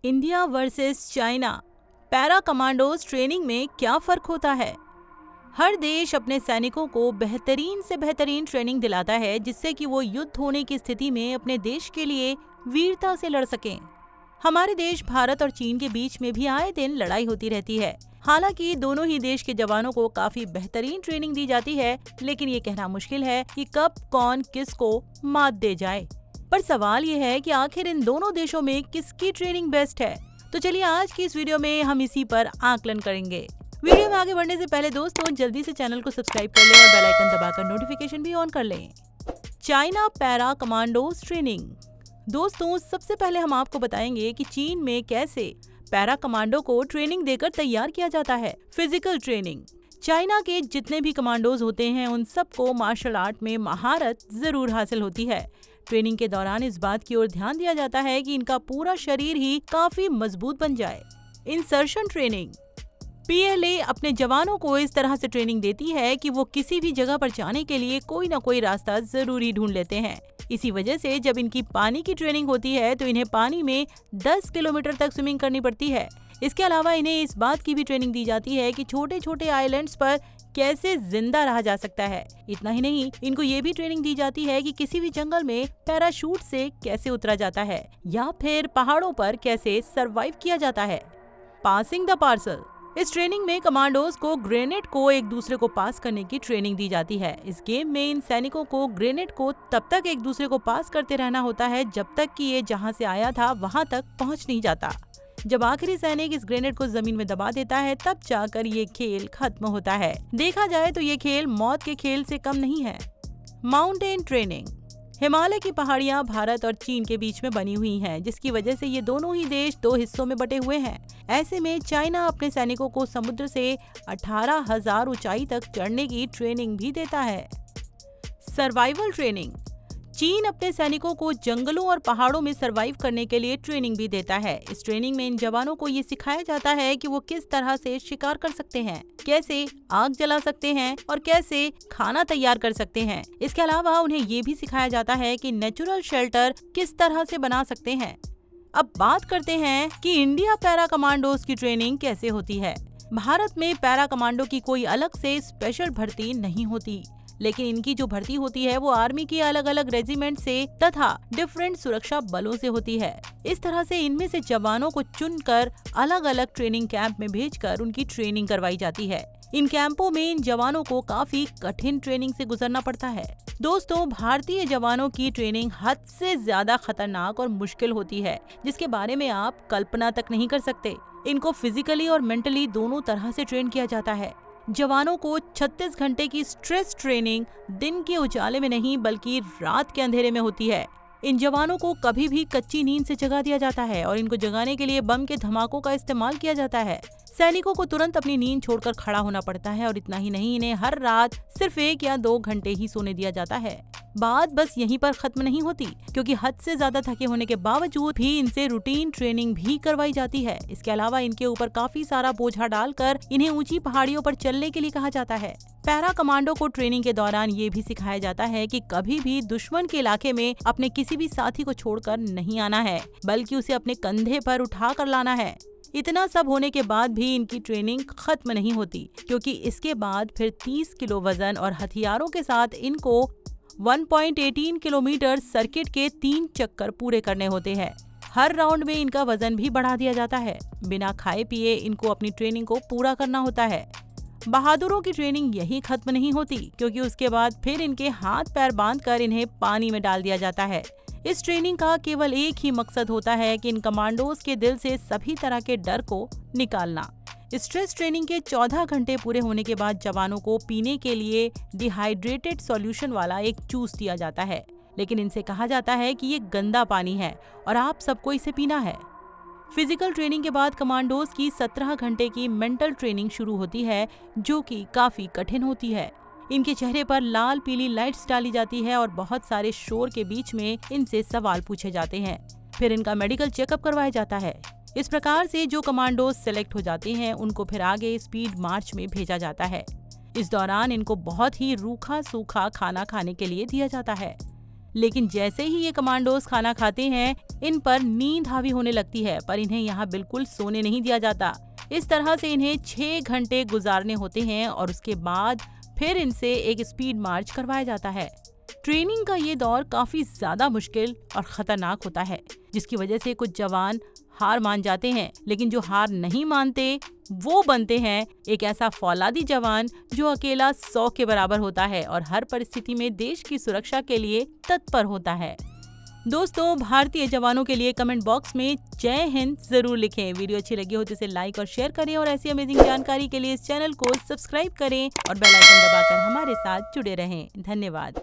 India versus China, para commandos training में क्या फर्क होता है? हर देश अपने सैनिकों को बेहतरीन से बेहतरीन ट्रेनिंग दिलाता है जिससे कि वो युद्ध होने की स्थिति में अपने देश के लिए वीरता से लड़ सकें। हमारे देश भारत और चीन के बीच में भी आए दिन लड़ाई होती रहती है। हालांकि दोनों ही देश के जवानों को काफी बेहतरीन ट्रेनिंग दी जाती है, लेकिन ये कहना मुश्किल है कि कब कौन किसको मात दे जाए। पर सवाल ये है कि आखिर इन दोनों देशों में किसकी ट्रेनिंग बेस्ट है? तो चलिए आज की इस वीडियो में हम इसी पर आकलन करेंगे। वीडियो में आगे बढ़ने से पहले दोस्तों जल्दी से चैनल को सब्सक्राइब कर लें और बेल आइकन दबाकर नोटिफिकेशन भी ऑन कर लें। China para commandos training. दोस्तों सबसे पहले हम आपको बताएंगे कि चीन में कैसे पैरा कमांडो को ट्रेनिंग देकर तैयार किया जाता है। Physical training. चाइना के जितने भी कमांडोज होते हैं उन सबको मार्शल आर्ट में महारत जरूर हासिल होती है। ट्रेनिंग के दौरान इस बात की ओर ध्यान दिया जाता है कि इनका पूरा शरीर ही काफी मजबूत बन जाए। Insertion training. पीएलए अपने जवानों को इस तरह से ट्रेनिंग देती है कि वो किसी भी जगह पर जाने के लिए कोई न कोई रास्ता जरूर ही ढूंढ लेते हैं। इसी वजह से जब इनकी पानी की ट्रेनिंग होती है तो इन्हें पानी में 10 किलोमीटर तक स्विमिंग करनी पड़ती है। इसके अलावा इन्हें इस बात की भी ट्रेनिंग दी जाती है कि छोटे छोटे आइलैंड्स पर कैसे जिंदा रहा जा सकता है। इतना ही नहीं, इनको ये भी ट्रेनिंग दी जाती है कि किसी भी जंगल में पैराशूट से कैसे उतरा जाता है या फिर पहाड़ों पर कैसे सरवाइव किया जाता है। Passing the parcel. इस ट्रेनिंग में कमांडोज को ग्रेनेड को एक दूसरे को पास करने की ट्रेनिंग दी जाती है। इस गेम में इन सैनिकों को ग्रेनेड को तब तक एक दूसरे को पास करते रहना होता है जब तक कि ये जहां से आया था वहां तक पहुंच नहीं जाता। जब आखिरी सैनिक इस ग्रेनेड को जमीन में दबा देता है तब जाकर ये खेल खत्म होता है। देखा जाए तो ये खेल मौत के खेल से कम नहीं है। Mountain training. हिमालय की पहाड़ियां भारत और चीन के बीच में बनी हुई हैं, जिसकी वजह से ये दोनों ही देश दो हिस्सों में बटे हुए हैं। ऐसे में चाइना अपने सैनिकों को समुद्र से 18,000 ऊंचाई तक चढ़ने की ट्रेनिंग भी देता है। Survival training. चीन अपने सैनिकों को जंगलों और पहाड़ों में सरवाइव करने के लिए ट्रेनिंग भी देता है। इस ट्रेनिंग में इन जवानों को ये सिखाया जाता है कि वो किस तरह से शिकार कर सकते हैं, कैसे आग जला सकते हैं और कैसे खाना तैयार कर सकते हैं। इसके अलावा उन्हें ये भी सिखाया जाता है कि नेचुरल शेल्टर किस तरह से बना सकते हैं। अब बात करते हैं कि इंडिया पैरा कमांडोज की ट्रेनिंग कैसे होती है। भारत में पैरा कमांडो की कोई अलग से स्पेशल भर्ती नहीं होती, लेकिन इनकी जो भर्ती होती है वो आर्मी के अलग अलग रेजिमेंट से तथा डिफरेंट सुरक्षा बलों से होती है। इस तरह से इनमें से जवानों को चुनकर अलग अलग ट्रेनिंग कैंप में भेजकर उनकी ट्रेनिंग करवाई जाती है। इन कैंपों में इन जवानों को काफी कठिन ट्रेनिंग से गुजरना पड़ता है। दोस्तों भारतीय जवानों की ट्रेनिंग हद से ज्यादा खतरनाक और मुश्किल होती है, जिसके बारे में आप कल्पना तक नहीं कर सकते। इनको फिजिकली और मेंटली दोनों तरह से ट्रेन किया जाता है। जवानों को 36 घंटे की स्ट्रेस ट्रेनिंग दिन के उजाले में नहीं बल्कि रात के अंधेरे में होती है। इन जवानों को कभी भी कच्ची नींद से जगा दिया जाता है और इनको जगाने के लिए बम के धमाकों का इस्तेमाल किया जाता है। सैनिकों को तुरंत अपनी नींद छोड़कर खड़ा होना पड़ता है और इतना ही नहीं, इन्हें हर रात सिर्फ 1 या 2 घंटे ही सोने दिया जाता है। बात बस यहीं पर खत्म नहीं होती, क्योंकि हद से ज्यादा थके होने के बावजूद भी इनसे रूटीन ट्रेनिंग भी करवाई जाती है। इसके अलावा इनके ऊपर काफी सारा बोझा डालकर इन्हें ऊंची पहाड़ियों पर चलने के लिए कहा जाता है। पैरा कमांडो को ट्रेनिंग के दौरान ये भी सिखाया जाता है कि कभी भी दुश्मन के इलाके में अपने किसी भी साथी को छोड़कर नहीं आना है, बल्कि उसे अपने कंधे पर उठा कर लाना है। इतना सब होने के बाद भी इनकी ट्रेनिंग खत्म नहीं होती, क्योंकि इसके बाद फिर 30 किलो वजन और हथियारों के साथ इनको 1.18 किलोमीटर सर्किट के 3 चक्कर पूरे करने होते हैं। हर राउंड में इनका वजन भी बढ़ा दिया जाता है। बिना खाए पिए इनको अपनी ट्रेनिंग को पूरा करना होता है। बहादुरों की ट्रेनिंग यही खत्म नहीं होती, क्योंकि उसके बाद फिर इनके हाथ पैर बांधकर इन्हें पानी में डाल दिया जाता है। इस ट्रेनिंग का केवल एक ही मकसद होता है कि इन कमांडोज के दिल से सभी तरह के डर को निकालना। स्ट्रेस ट्रेनिंग के 14 घंटे पूरे होने के बाद जवानों को पीने के लिए डिहाइड्रेटेड सॉल्यूशन वाला एक जूस दिया जाता है, लेकिन इनसे कहा जाता है कि ये गंदा पानी है और आप सबको इसे पीना है। फिजिकल ट्रेनिंग के बाद कमांडोज की 17 घंटे की मेंटल ट्रेनिंग शुरू होती है, जो कि काफी कठिन होती है। इनके चेहरे पर लाल पीली लाइट्स डाली जाती है और बहुत सारे शोर के बीच में इनसे सवाल पूछे जाते हैं। फिर इनका मेडिकल चेकअप करवाया जाता है। इस प्रकार से जो कमांडोज सेलेक्ट हो जाते हैं उनको फिर आगे स्पीड मार्च में भेजा जाता है। इस दौरान इनको बहुत ही रूखा सूखा खाना खाने के लिए दिया जाता है। लेकिन जैसे ही ये कमांडोज खाना खाते हैं, इन पर नींद हावी होने लगती है, पर इन्हें यहाँ बिल्कुल सोने नहीं दिया जाता। इस तरह से इन्हें 6 घंटे गुजारने होते हैं और उसके बाद फिर इनसे एक स्पीड मार्च करवाया जाता है। ट्रेनिंग का ये दौर काफी ज्यादा मुश्किल और खतरनाक होता है, जिसकी वजह से कुछ जवान हार मान जाते हैं, लेकिन जो हार नहीं मानते वो बनते हैं एक ऐसा फौलादी जवान जो अकेला 100 के बराबर होता है और हर परिस्थिति में देश की सुरक्षा के लिए तत्पर होता है। दोस्तों, भारतीय जवानों के लिए कमेंट बॉक्स में जय हिंद जरूर लिखें। वीडियो अच्छी लगी हो तो इसे लाइक और शेयर करें और ऐसी अमेजिंग जानकारी के लिए इस चैनल को सब्सक्राइब करें और बेल आइकन दबाकर हमारे साथ जुड़े रहें। धन्यवाद।